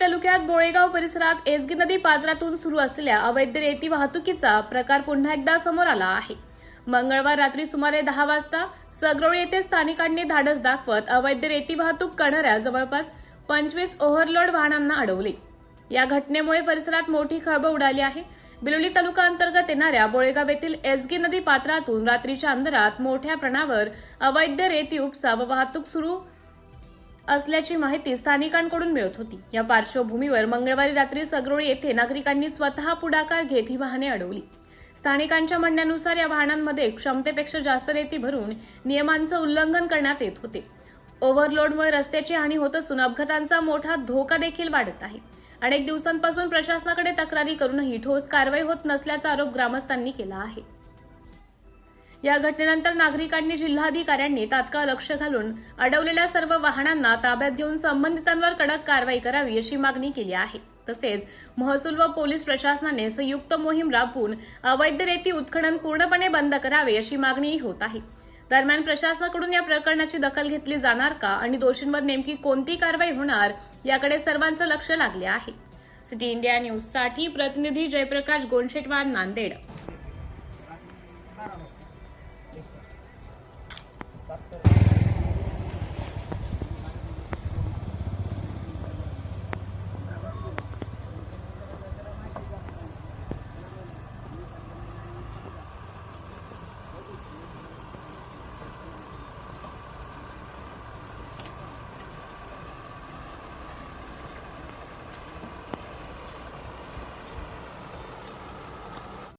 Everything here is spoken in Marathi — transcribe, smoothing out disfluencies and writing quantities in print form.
तालुक्यात बोळेगाव परिसरात एसगी नदी पात्रातून सुरू असलेल्या अवैध रेती वाहतुकीचा प्रकार पुन्हा एकदा समोर आला आहे। मंगळवार रात्री सुमारे 10 वाजता सगरोळी येथे स्थानिकांनी धाडस दाखवत अवैध रेती वाहतूक करणाऱ्या जवळपास 25 ओव्हरलोड वाहनांना अडवले। या घटनेमुळे परिसरात मोठी खळबळ उडाली आहे। बिलोली तालुका अंतर्गत येणाऱ्या बोळेगाव येथील एसगी नदी पात्रातून रात्रीच्या अंधारात मोठ्या प्रमाणावर अवैध रेती उपसा व वाहतूक सुरू असल्याची माहिती स्थानिकांकडून मिळत होती। या पार्श्वभूमीवर मंगळवारी रात्री सगरोळी येथे नागरिकांनी स्वतः पुढाकार घेत ही वाहने अडवली। स्थानिकांच्या म्हणण्यानुसार या वाहनांमध्ये क्षमतेपेक्षा जास्त रेती भरून नियमांचं उल्लंघन करण्यात येत होते। ओव्हरलोडमुळे रस्त्याची हानी होत असून अपघातांचा मोठा धोका देखील वाढत आहे। अनेक दिवसांपासून प्रशासनाकडे तक्रारी करूनही ठोस कारवाई होत नसल्याचा आरोप ग्रामस्थांनी केला आहे। या घटनेनंतर नागरिकांनी जिल्हाधिकाऱ्यांनी तात्काळ लक्ष घालून अडवलेल्या सर्व वाहनांना ताब्यात घेऊन संबंधितांवर कडक कारवाई करावी अशी मागणी केली आहे। तसेच महसूल व पोलीस प्रशासनाने संयुक्त मोहीम राबवून अवैध रेती उत्खनन पूर्णपणे बंद करावे अशी मागणीही होत आहे। दरम्यान प्रशासनाकडून या प्रकरणाची दखल घेतली जाणार का आणि दोषींवर नेमकी कोणती कारवाई होणार याकडे सर्वांचं लक्ष लागले आहे। सिटी इंडिया न्यूज साठी प्रतिनिधी जयप्रकाश गोंडशेटवार, नांदेड।